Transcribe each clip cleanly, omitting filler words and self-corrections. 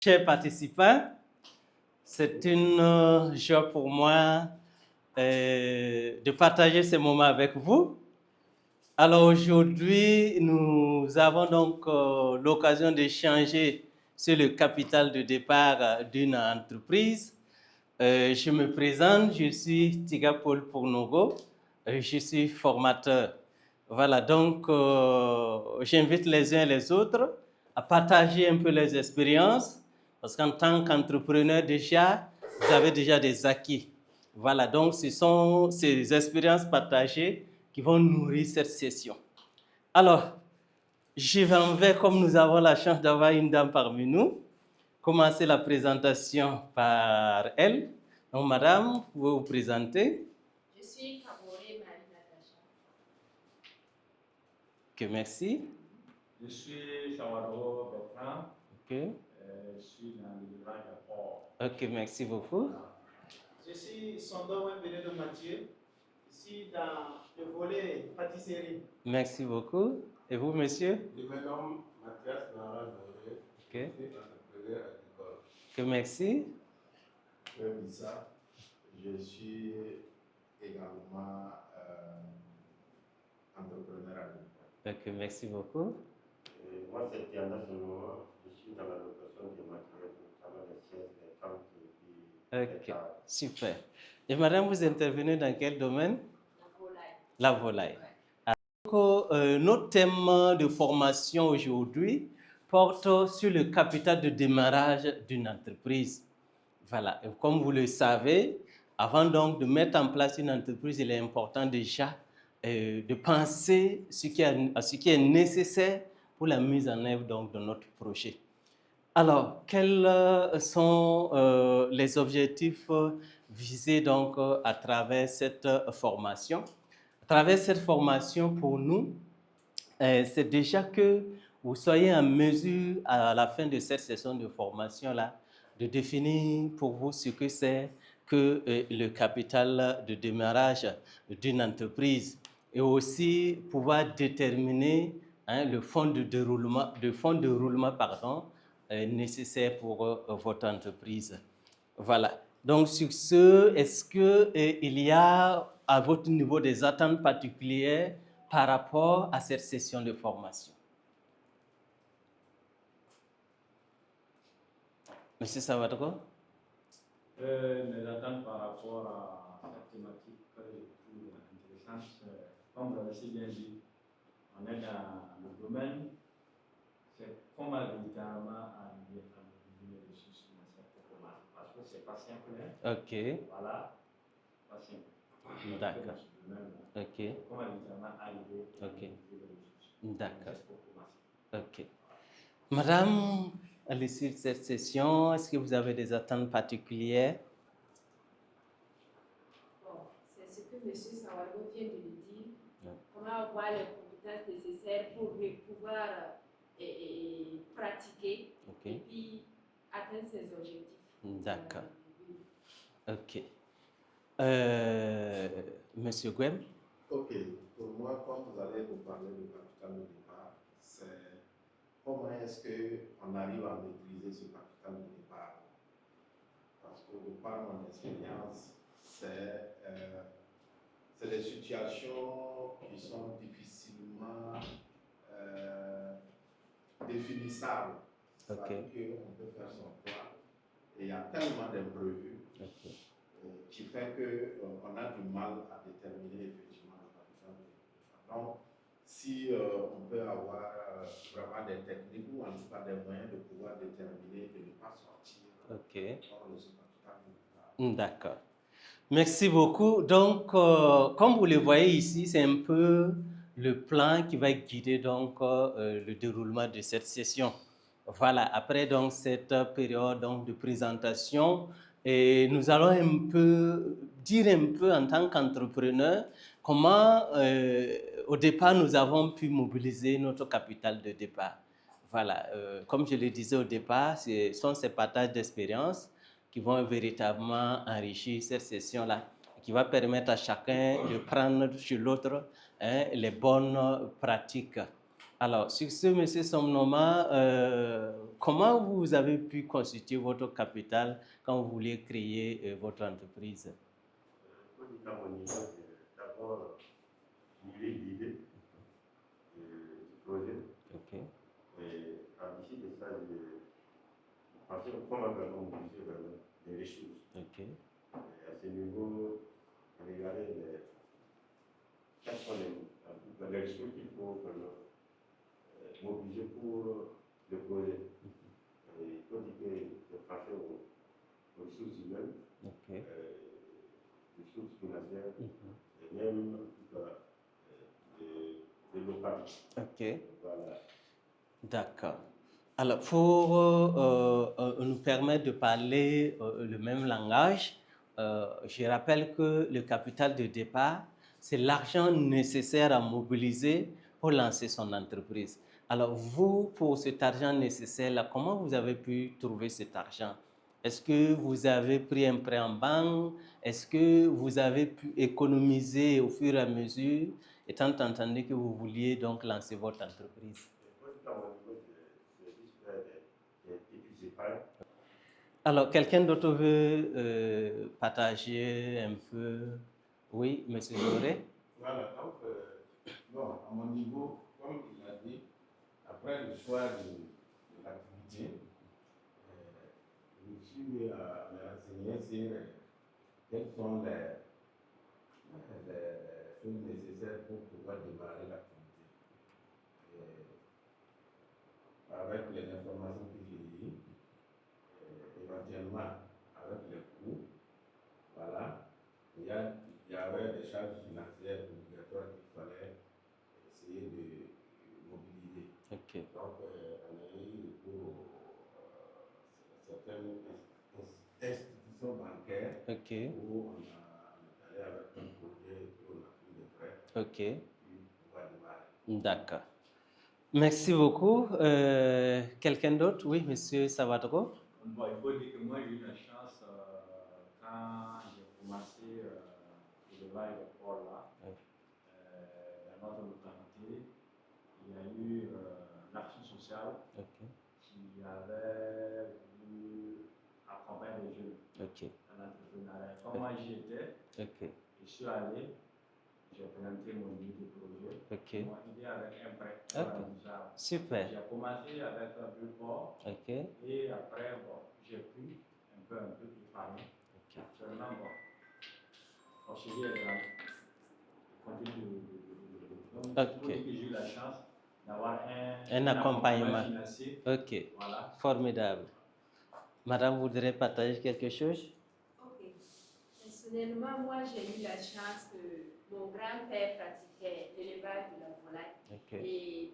Chers participants, c'est une joie pour moi de partager ce moment avec vous. Alors aujourd'hui, nous avons donc l'occasion d'échanger sur le capital de départ d'une entreprise. Je me présente, je suis Tiga Paul Pournogo, je suis formateur. Voilà, donc j'invite les uns et les autres à partager un peu les expériences, parce qu'en tant qu'entrepreneur déjà, vous avez déjà des acquis. Voilà, donc ce sont ces expériences partagées qui vont nourrir cette session. Alors, je vais, comme nous avons la chance d'avoir une dame parmi nous, commencer la présentation par elle. Donc, madame, vous pouvez vous présenter. Je suis Kaboré Marie-Natacha. Ok, merci. Je suis Chawado Bertrand. Ok. Je suis dans le livrage à port. Ok, merci beaucoup. Je suis Sondo Benedou Mathieu. Je suis dans le volet pâtisserie. Merci beaucoup. Et vous, monsieur? Je me nomme Mathias Nara Noé. Ok. Je suis entrepreneur agricole. Ok, merci. Je suis également entrepreneur agricole. Ok, merci beaucoup. Et moi, c'est Tiana Sonoa. Je suis dans la location des matériels, notamment les sièges, les tentes et puis les tables. Super. Et madame, vous intervenez dans quel domaine? La volaille. La volaille. Ouais. Donc, notre thème de formation aujourd'hui porte sur le capital de démarrage d'une entreprise. Voilà, et comme vous le savez, avant donc de mettre en place une entreprise, il est important déjà de penser à ce qui est nécessaire pour la mise en œuvre donc, de notre projet. Alors, quels sont les objectifs visés donc à travers cette formation? À travers cette formation, pour nous, c'est déjà que vous soyez en mesure, à la fin de cette session de formation-là, de définir pour vous ce que c'est que le capital de démarrage d'une entreprise et aussi pouvoir déterminer le fonds de roulement nécessaire pour votre entreprise. Voilà. Donc, sur ce, est-ce qu'il y a à votre niveau des attentes particulières par rapport à cette session de formation? Monsieur Savadko? Mes attentes par rapport à cette thématique que je trouve intéressante, comme vous l'avez si bien dit, on est dans le domaine, c'est comment véritablement arriver à mobiliser les ressources financières pour commencer. Parce que ce n'est pas simple. Hein? Ok. Voilà, pas simple. D'accord. Ok. Comment véritablement arriver à mobiliser les ressources. D'accord. Pour commencer. Ok. Madame, à l'issue de cette session, est-ce que vous avez des attentes particulières? Bon, c'est ce que M. Sawalo vient de le dire. Ouais. Comment avoir les compétences nécessaires pour pouvoir pratiquer et puis atteindre ses objectifs. D'accord. Ok. Monsieur Gwem? Ok, pour moi, quand vous allez vous parler de capital de départ, c'est comment est-ce qu'on arrive à maîtriser ce capital de départ. Parce que, par mon expérience, c'est des situations qui sont difficilement définissables. C'est-à-dire qu'on peut faire son plan et il y a tellement d'imprévus qui fait qu'on a du mal à déterminer effectivement le capital de départ. Donc, si on peut avoir vraiment des techniques ou en tout cas des moyens de pouvoir déterminer et de ne pas sortir hors de ce capital de départ. D'accord. Merci beaucoup. Donc, comme vous le voyez ici, c'est un peu le plan qui va guider donc, le déroulement de cette session. Voilà, après donc, cette période donc, de présentation, et nous allons un peu dire en tant qu'entrepreneur comment au départ nous avons pu mobiliser notre capital de départ. Voilà, comme je le disais au départ, ce sont ces partages d'expérience qui vont véritablement enrichir cette session-là, qui va permettre à chacun de prendre sur l'autre les bonnes pratiques. Alors, sur ce, M. Somnoma, comment vous avez pu constituer votre capital quand vous vouliez créer votre entreprise? À mon niveau, j'ai d'abord mûri l'idée du projet. Ok. Et à l'issue de ça, j'ai pensé comment vraiment mobiliser vraiment les ressources. Ok. Et à ce niveau, regarder quelles sont les ressources qu'il faut mobiliser pour le projet. Et il faut dire que j'ai pensé aux ressources humaines, Ok. ressources financières, et même en tout cas des locales. Ok. Voilà. D'accord. Alors, pour nous permettre de parler le même langage, je rappelle que le capital de départ, c'est l'argent nécessaire à mobiliser pour lancer son entreprise. Alors, vous, pour cet argent nécessaire-là, comment vous avez pu trouver cet argent? Est-ce que vous avez pris un prêt en banque? Est-ce que vous avez pu économiser au fur et à mesure, étant entendu que vous vouliez donc lancer votre entreprise? Alors, quelqu'un d'autre veut partager un peu? Oui, M. Zoré? Voilà, donc, bon, à mon niveau, comme il l'a dit, après le choix de l'activité, je me suis mis à me renseigner sur quelles sont les choses nécessaires pour pouvoir démarrer l'activité. Avec les informations que j'ai eues, éventuellement avec les coûts, voilà, il y avait des charges financières obligatoires qu'il fallait essayer de mobiliser. Okay. Donc, on a eu recours à certaines institutions bancaires où on est allé avec un projet et on a pris des prêts pour pouvoir démarrer. D'accord. Merci beaucoup. Quelqu'un d'autre? Oui, M. Savadro. Bon, il faut dire que moi, j'ai eu la chance, quand j'ai commencé le l'aéroport là, dans notre localité, il y a eu l'action sociale qui avait voulu accompagner les jeunes dans l'entrepreneuriat. Comme moi, j'y étais, je suis allé, j'ai présenté mon idée de projet, mon idée avec un prêt. Super. J'ai commencé avec un peu fort, et après, bon, j'ai pu un peu épargner. Actuellement, bon, mon sujet est grand. Continue donc, il faut dire que j'ai eu la chance d'avoir un accompagnement financier. Voilà. Formidable. Madame voudrait partager quelque chose? Ok. Personnellement, moi, j'ai eu la chance que mon grand-père pratiquait l'élevage de la volaille. Et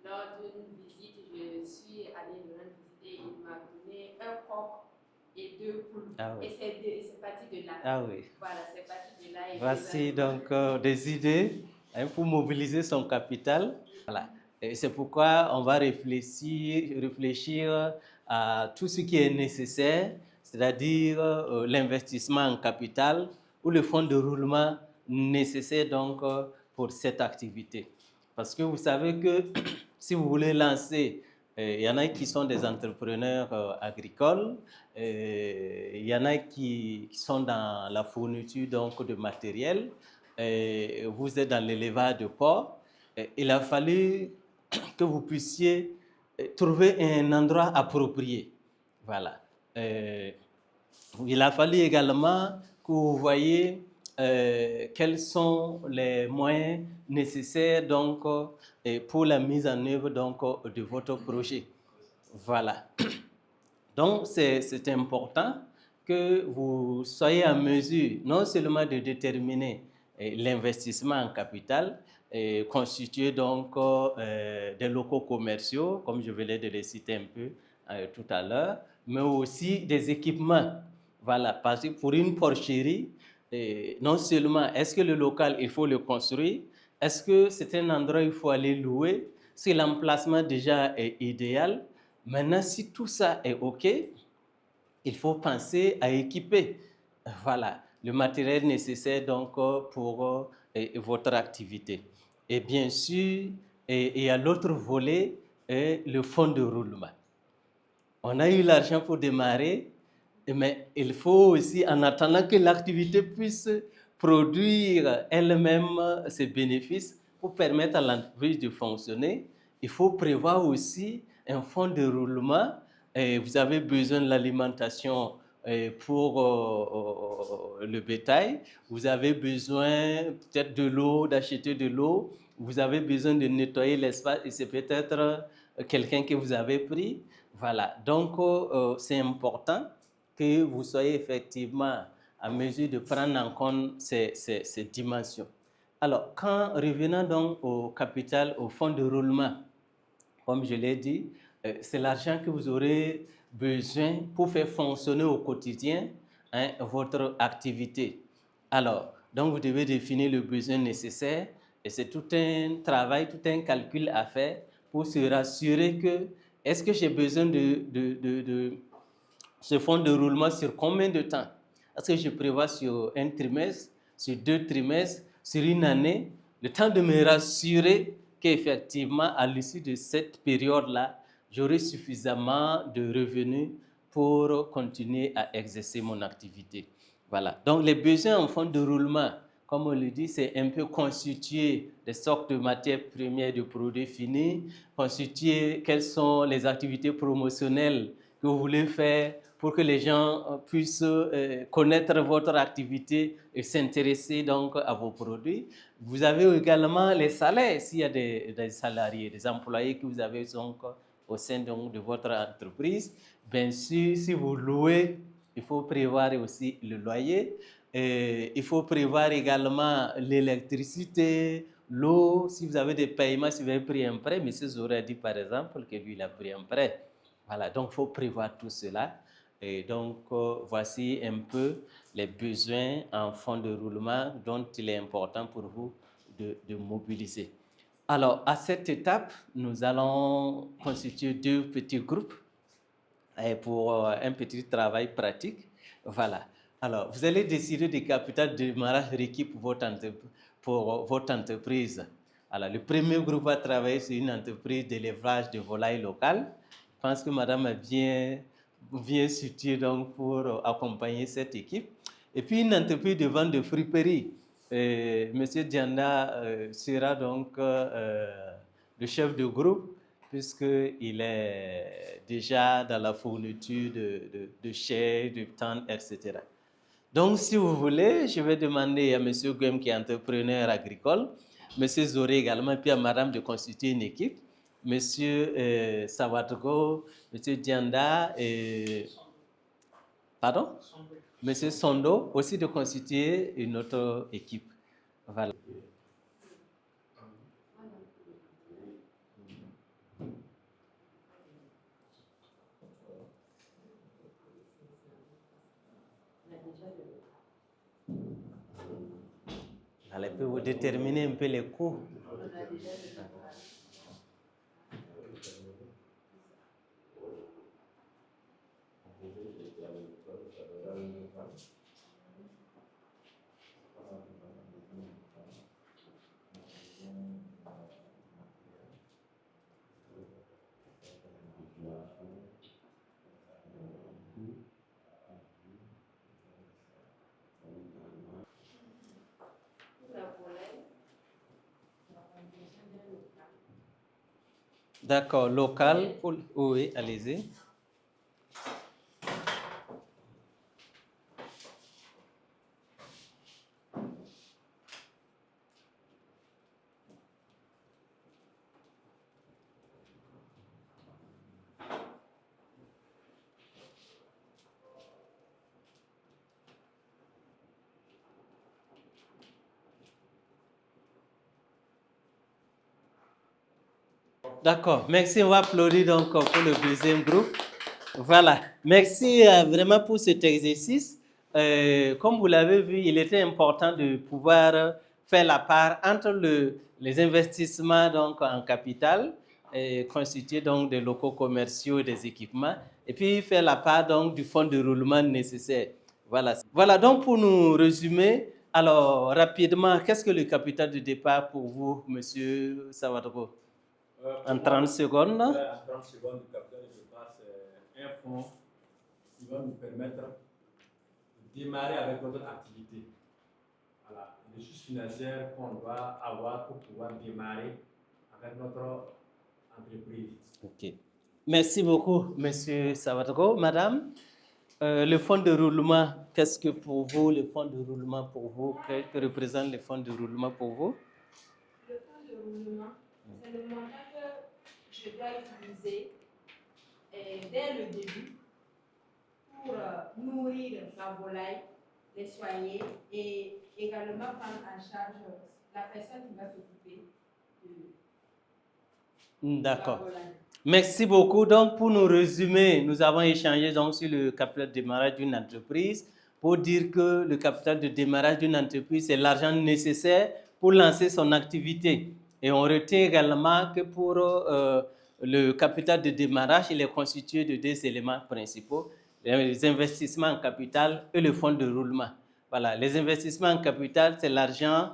lors d'une visite, je suis allée le rendre visiter. Il m'a donné un coq et 2 poules. Et c'est parti de là. Ah oui. Voilà, c'est parti de là. Voici donc des idées pour mobiliser son capital. Voilà. Et c'est pourquoi on va réfléchir à tout ce qui est nécessaire, c'est-à-dire l'investissement en capital ou le fonds de roulement nécessaire donc pour cette activité. Parce que vous savez que si vous voulez lancer, il y en a qui sont des entrepreneurs agricoles, il y en a qui sont dans la fourniture donc, de matériel, vous êtes dans l'élevage de porc. Il a fallu que vous puissiez trouver un endroit approprié. Voilà. Il a fallu également que vous voyez quels sont les moyens nécessaires donc, pour la mise en œuvre donc, de votre projet. Voilà. Donc, c'est important que vous soyez en mesure non seulement de déterminer l'investissement en capital, constitué donc des locaux commerciaux, comme je venais de les citer un peu tout à l'heure, mais aussi des équipements. Voilà, parce que pour une porcherie, non seulement est-ce que le local, il faut le construire, est-ce que c'est un endroit où il faut aller louer, si l'emplacement déjà est idéal. Maintenant, si tout ça est OK, il faut penser à équiper voilà, le matériel nécessaire donc, pour votre activité. Et bien sûr, et il y a l'autre volet, le fonds de roulement. On a eu l'argent pour démarrer, mais il faut aussi, en attendant que l'activité puisse produire elle-même ses bénéfices pour permettre à l'entreprise de fonctionner, il faut prévoir aussi un fonds de roulement. Vous avez besoin de l'alimentation pour le bétail, vous avez besoin peut-être de l'eau, d'acheter de l'eau, vous avez besoin de nettoyer l'espace et c'est peut-être quelqu'un que vous avez pris. Voilà, donc c'est important que vous soyez effectivement à mesure de prendre en compte ces dimensions. Alors, revenant donc au capital, au fonds de roulement, comme je l'ai dit, c'est l'argent que vous aurez besoin pour faire fonctionner au quotidien votre activité. Alors, donc vous devez définir le besoin nécessaire et c'est tout un travail, tout un calcul à faire pour se rassurer que est-ce que j'ai besoin de ce fonds de roulement sur combien de temps? Est-ce que je prévois sur un trimestre, sur 2 trimestres, sur une année? Le temps de me rassurer qu'effectivement, à l'issue de cette période-là, j'aurai suffisamment de revenus pour continuer à exercer mon activité. Voilà. Donc, les besoins en fonds de roulement, comme on le dit, c'est un peu constituer des sortes de matières premières de produits finis, constituer quelles sont les activités promotionnelles que vous voulez faire pour que les gens puissent connaître votre activité et s'intéresser donc à vos produits. Vous avez également les salaires, s'il y a des salariés, des employés que vous avez donc au sein donc, de votre entreprise. Bien sûr, si vous louez, il faut prévoir aussi le loyer. Il faut prévoir également l'électricité, l'eau, si vous avez des paiements, si vous avez pris un prêt. M. Zoré a dit par exemple que lui, il a pris un prêt. Voilà, donc il faut prévoir tout cela. Et donc, voici un peu les besoins en fonds de roulement dont il est important pour vous de mobiliser. Alors, à cette étape, nous allons constituer 2 petits groupes pour un petit travail pratique. Voilà. Alors, vous allez décider du capital de démarrage requis pour votre entreprise. Alors, le premier groupe va travailler sur une entreprise d'élevage de volailles locales. Je pense que madame a bien situé donc pour accompagner cette équipe. Et puis, une entreprise de vente de friperie. Monsieur Dianda sera donc le chef de groupe, puisqu'il est déjà dans la fourniture de chair, de tente, etc. Donc, si vous voulez, je vais demander à M. Guem, qui est entrepreneur agricole, M. Zoré également, et puis à Madame de constituer une équipe, M. Sawadgo, M. Dianda, pardon? M. Sondo, aussi de constituer une autre équipe. Voilà. Elle peut vous déterminer un peu les coûts. D'accord, local, oui, allez-y. D'accord, merci, on va applaudir donc pour le deuxième groupe. Voilà, merci vraiment pour cet exercice. Comme vous l'avez vu, il était important de pouvoir faire la part entre les investissements donc, en capital, constitués donc des locaux commerciaux et des équipements, et puis faire la part donc, du fonds de roulement nécessaire. Voilà, donc pour nous résumer, alors rapidement, qu'est-ce que le capital de départ pour vous, M. Sawadro? En 30 secondes. En 30 secondes, le capital de base, c'est un fonds qui va nous permettre de démarrer avec notre activité. Voilà, les ressources financières qu'on doit avoir pour pouvoir démarrer avec notre entreprise. Ok. Merci beaucoup, Monsieur Sabatoko. Madame, le fonds de roulement, qu'est-ce que pour vous, le fonds de roulement pour vous, que représente le fonds de roulement pour vous? Le fonds de roulement, c'est le montant que je dois utiliser dès le début pour nourrir ma volaille, les soigner et également prendre en charge la personne qui va s'occuper de D'accord. la volaille. Merci beaucoup. Donc, pour nous résumer, nous avons échangé donc sur le capital de démarrage d'une entreprise pour dire que le capital de démarrage d'une entreprise, c'est l'argent nécessaire pour lancer son activité. Et on retient également que pour le capital de démarrage, il est constitué de 2 éléments principaux, les investissements en capital et le fonds de roulement. Voilà, les investissements en capital, c'est l'argent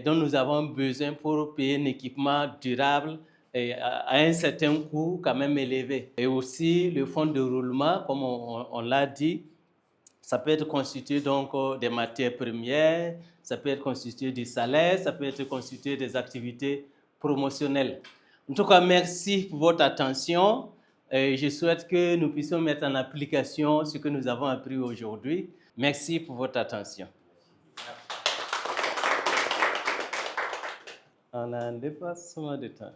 dont nous avons besoin pour payer un équipement durable et à un certain coût quand même élevé. Et aussi le fonds de roulement, comme on l'a dit, ça peut être constitué donc des matières premières, ça peut être constitué du salaire, ça peut être constitué des activités promotionnelles. En tout cas, merci pour votre attention. Je souhaite que nous puissions mettre en application ce que nous avons appris aujourd'hui. Merci pour votre attention. On a un dépassement de temps.